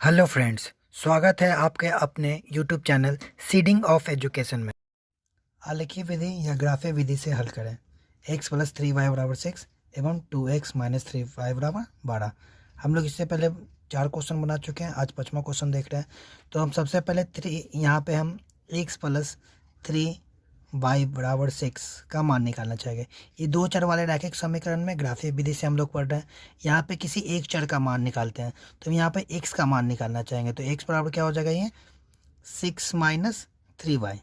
Hello friends, स्वागत है आपके अपने YouTube channel seeding of education में। आलेखीय विधि या ग्राफीय विधि से हल करें। x प्लस 3y बराबर 6 एवं 2x माइनस 3y बराबर 12। हम लोग इससे पहले 4 क्वेश्चन बना चुके हैं, आज 5वां क्वेश्चन देख रहे हैं। तो हम सबसे पहले यहाँ पे हम x प्लस 3y बराबर 6 का मान निकालना चाहेंगे। ये दो चर वाले रैखिक समीकरण में ग्राफीय विधि से हम लोग पढ़ रहे हैं। यहाँ पे किसी एक चर का मान निकालते हैं, तो यहाँ पे x का मान निकालना चाहेंगे। तो x बराबर क्या हो जाएगा, ये 6 माइनस 3y।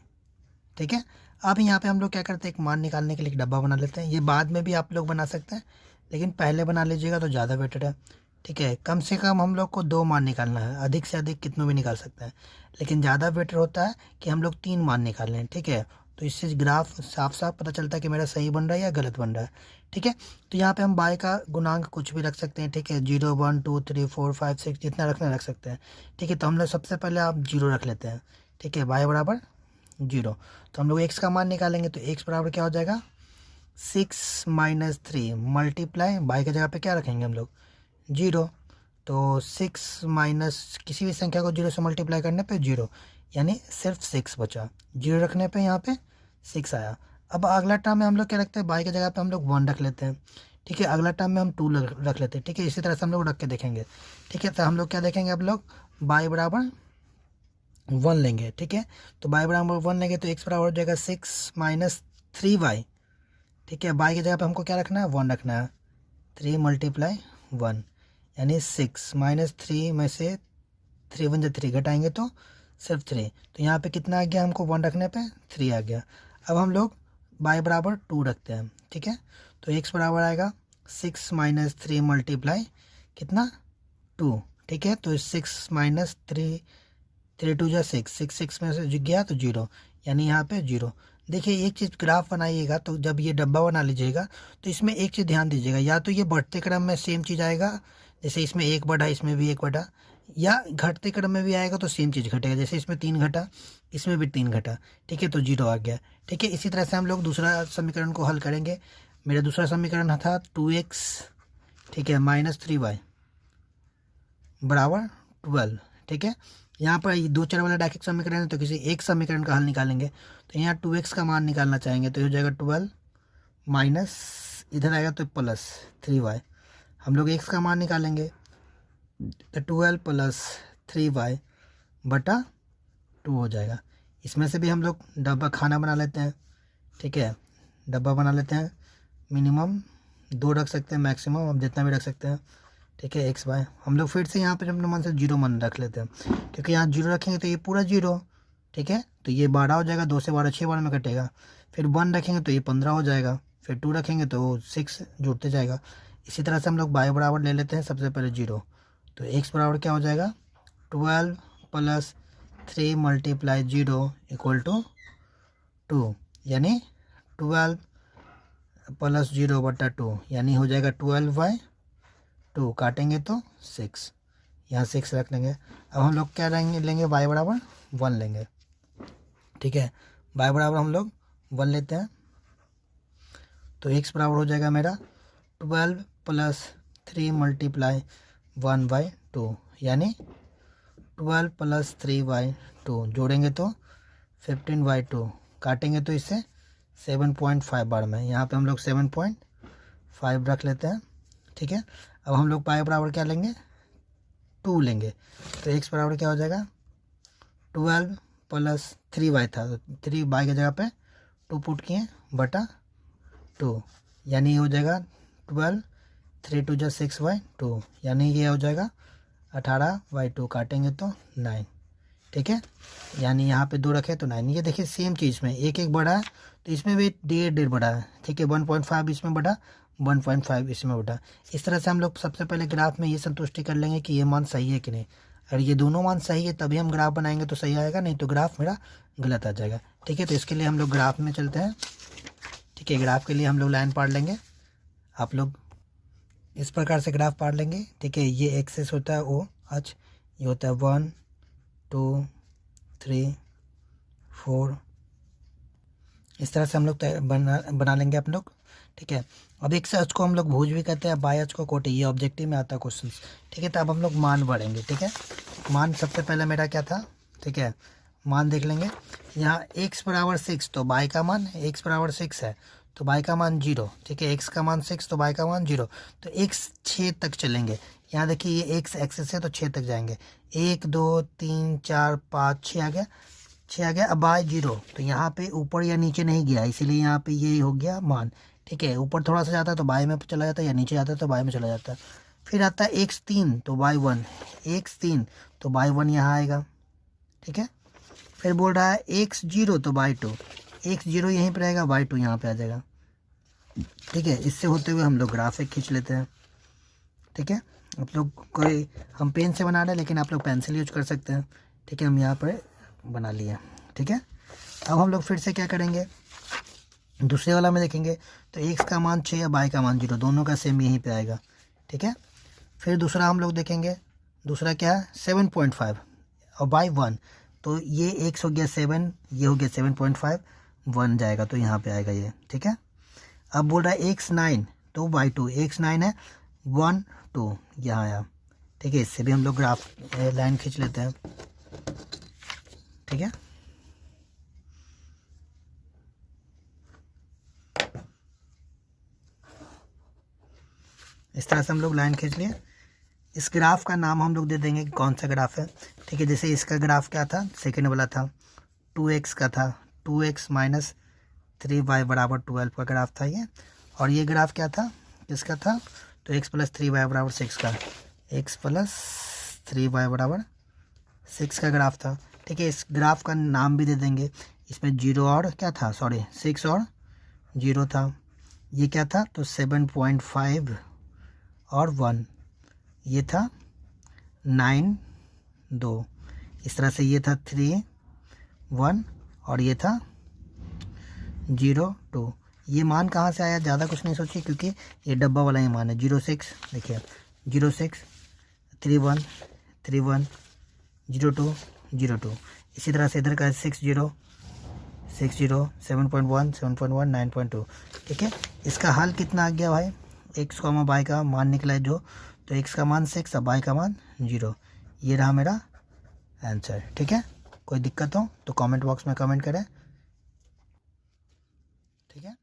ठीक है, अब यहाँ पे हम लोग क्या करते हैं, एक मान निकालने के लिए एक डब्बा बना लेते हैं। ये बाद में भी आप लोग बना सकते हैं, लेकिन पहले बना लीजिएगा तो ज़्यादा बेटर है। ठीक है, कम से कम हम लोग को 2 मान निकालना है, अधिक से अधिक कितनों भी निकाल सकते हैं, लेकिन ज़्यादा बेटर होता है कि हम लोग 3 मान निकाल लें। ठीक है, तो इससे ग्राफ साफ साफ पता चलता है कि मेरा सही बन रहा है या गलत बन रहा है। ठीक है, तो यहाँ पे हम बाय का गुणांक कुछ भी रख सकते हैं। ठीक है, 0 1 2 3 4 5 6 जितना रखना रख सकते हैं। ठीक है, तो हम लोग सबसे पहले आप 0 रख लेते हैं। ठीक है, बाय बराबर 0। तो हम लोग x का मान निकालेंगे, तो x बराबर क्या हो जाएगा, 6 माइनस 3 मल्टीप्लाई बाई की जगह पे क्या रखेंगे हम लोग, 0। तो 6 माइनस किसी भी संख्या को 0 से मल्टीप्लाई करने पे 0, यानी सिर्फ 6 बचा। 0 रखने पे यहाँ पे 6 आया। अब अगला टर्म में हम लोग क्या रखते हैं, बाई की जगह पे हम लोग 1 रख लेते हैं। ठीक है, अगला टर्म में हम 2 रख लेते हैं। ठीक है, इसी तरह से हम लोग रख के देखेंगे। ठीक है, तो हम लोग क्या देखेंगे, अब लोग बाई बराबर 1 लेंगे। ठीक है, तो बाई बराबर 1 लेंगे तो x बराबर हो जाएगा 6 माइनस 3y। ठीक है, बाई की जगह पे हमको क्या रखना है, 1 रखना है। 3 मल्टीप्लाई 1 यानी 6 माइनस 3 में से 3 1 3 घटाएंगे तो सिर्फ 3। तो यहाँ पे कितना आ गया, हमको 1 रखने पे 3 आ गया। अब हम लोग बाई बराबर 2 रखते हैं। ठीक है, तो x बराबर आएगा 6 माइनस 3 मल्टीप्लाई कितना, 2। ठीक है, तो 6 माइनस 3 3 2 जा 6 6 6 में से गया तो 0, यानी यहाँ पे 0। देखिए, एक चीज़ ग्राफ बनाइएगा तो जब ये डब्बा बना लीजिएगा तो इसमें एक चीज़ ध्यान दीजिएगा, या तो ये बढ़ते क्रम में सेम चीज़ आएगा, जैसे इसमें 1 बढ़ा इसमें भी 1 बढ़ा, या घटते क्रम में भी आएगा तो सेम चीज़ घटेगा, जैसे इसमें 3 घटा इसमें भी 3 घटा। ठीक है, तो 0 आ गया। ठीक है, इसी तरह से हम लोग दूसरा समीकरण को हल करेंगे। मेरा दूसरा समीकरण था 2x, ठीक है, माइनस 3y बराबर 12। ठीक है, यहाँ पर दो चर वाला रैखिक समीकरण है, तो किसी एक समीकरण का हल निकालेंगे। तो यहाँ 2x का मान निकालना चाहेंगे, तो हो जाएगा 12 माइनस, इधर आएगा तो प्लस 3y। हम लोग x का मान निकालेंगे, तो 12 प्लस 3y बटा 2 हो जाएगा। इसमें से भी हम लोग डब्बा खाना बना लेते हैं। ठीक है, डब्बा बना लेते हैं। मिनिमम 2 रख सकते हैं, मैक्सिमम हम जितना भी रख सकते हैं। ठीक है, एक्स वाई हम लोग फिर से यहाँ पे अपने मन से 0 मन रख लेते हैं, क्योंकि यहाँ 0 रखेंगे तो ये पूरा 0। ठीक है, तो ये 12 हो जाएगा, 2 से 12 6 बार में कटेगा। फिर 1 रखेंगे तो ये 15 हो जाएगा, फिर 2 रखेंगे तो 6 जुड़ते जाएगा। इसी तरह से हम लोग बाई बराबर ले लेते हैं, सबसे पहले 0। तो एक्स बराबर क्या हो जाएगा, 12 प्लस 3 मल्टीप्लाई 0 इक्वल टू 2, यानी 12 प्लस 0 बटा 2, यानी हो जाएगा 12/2। काटेंगे तो 6, यहाँ 6 रख लेंगे। अब हम लोग क्या लेंगे, y बराबर 1 लेंगे। ठीक है, y बराबर हम लोग 1 लेते हैं, तो x बराबर हो जाएगा मेरा 12 प्लस 3 मल्टीप्लाई 1/2, यानी 12 प्लस 3/2 जोड़ेंगे तो 15/2। काटेंगे तो इससे 7.5 बार में, यहाँ पे हम लोग 7.5 रख लेते हैं। ठीक है, अब हम लोग पाई बराबर क्या लेंगे, 2 लेंगे। तो x बराबर क्या हो जाएगा, 12 प्लस 3y था, तो 3y की जगह पे 2 पुट किए बटा 2, यानी ये हो जाएगा 12 3 2 जा 6/2, यानी ये हो जाएगा 18/2। काटेंगे तो 9। ठीक है, यानी यहाँ पे 2 रखे तो 9। ये देखिए सेम चीज़ में एक एक बढ़ा है, तो इसमें भी 1.5 बढ़ा है। ठीक है, 1.5 इसमें बढ़ा, 1.5 इसमें बढ़ा। इस तरह से हम लोग सबसे पहले ग्राफ में ये संतुष्टि कर लेंगे कि ये मान सही है कि नहीं। अगर ये दोनों मान सही है तभी हम ग्राफ बनाएंगे तो सही आएगा, नहीं तो ग्राफ मेरा गलत आ जाएगा। ठीक है, तो इसके लिए हम लोग ग्राफ में चलते हैं। ठीक है, ग्राफ के लिए हम लोग लाइन पाड़ लेंगे। आप लोग इस प्रकार से ग्राफ पाड़ लेंगे। ठीक है, ये एक्सेस होता है ओ एच, ये होता है 1 2 3 4, इस तरह से हम लोग बना लेंगे आप लोग। ठीक है, अब एक्स अक्ष को हम लोग भुज भी कहते हैं, बाई अक्ष को कोटि, ये ऑब्जेक्टिव में आता है क्वेश्चन। ठीक है, तो अब हम लोग मान बढ़ेंगे। ठीक है, मान सबसे पहले मेरा क्या था, ठीक है, मान देख लेंगे। यहाँ x बराबर 6 तो y का मान, x बराबर 6 है तो y का मान 0, ठीक है, x का मान 6 तो y का मान 0। तो x 6 तक चलेंगे। यहाँ देखिए ये x एक्सिस है तो 6 तक जाएंगे। 1 2 3 4 5 6 आ गया, 6 आ गया। अब y 0 तो यहाँ पे ऊपर या नीचे नहीं गया, इसीलिए यहाँ पे ये हो गया मान, ठीक है। ऊपर थोड़ा सा जाता है तो y में चला जाता है, या नीचे जाता है तो y में चला जाता है। फिर आता है x 3 तो y 1, x 3 तो y 1 यहाँ आएगा, ठीक है। फिर बोल रहा है x 0 तो y 2, x 0 यहीं पर रहेगा, y 2 यहाँ पे आ जाएगा, ठीक है। इससे होते हुए हम लोग ग्राफ एक खींच लेते हैं, ठीक है। आप लोग कोई, हम पेन से बना रहे हैं लेकिन आप लोग पेंसिल यूज कर सकते हैं, ठीक है। हम यहाँ पर बना लिए, ठीक है। अब हम लोग फिर से क्या करेंगे, दूसरे वाला में देखेंगे तो x का मान 6 या y का मान 0, दोनों का सेम यहीं पे आएगा, ठीक है। फिर दूसरा हम लोग देखेंगे, दूसरा क्या है 7.5 और y 1, तो ये x हो गया 7, ये हो गया 7.5, 1 जाएगा तो यहाँ पे आएगा ये, ठीक है। अब बोल रहा है x 9 तो y 2, x 9 है 1 2 यहाँ आया, ठीक है। इससे भी हम लोग ग्राफ लाइन खींच लेते हैं, ठीक है। इस तरह से हम लोग लाइन खींच लिए। इस ग्राफ का नाम हम लोग दे देंगे कि कौन सा ग्राफ है, ठीक है। जैसे इसका ग्राफ क्या था, सेकेंड वाला था 2x का था, 2x माइनस 3y बराबर 12 का ग्राफ था ये। और ये ग्राफ क्या था, किसका था, तो x प्लस 3y बराबर 6 का, x प्लस 3y बराबर 6 का ग्राफ था, ठीक है। इस ग्राफ का नाम भी दे देंगे। इसमें 0 और क्या था, सॉरी 6 और 0 था। ये क्या था, तो 7.5 और 1, ये था 9 2, इस तरह से ये था 3 1 और ये था 0 2। ये मान कहाँ से आया, ज़्यादा कुछ नहीं सोचिए क्योंकि ये डब्बा वाला ही मान है। 06 देखिए 06 31 31 02 02। इसी तरह से इधर का 60 60 7.1 7.1 9.2, ठीक है। इसका हल कितना आ गया भाई, x का y का मान निकला है जो, तो x का मान 6 और y का मान 0। ये रहा मेरा आंसर, ठीक है। कोई दिक्कत हो तो कमेंट बॉक्स में कमेंट करें, ठीक है।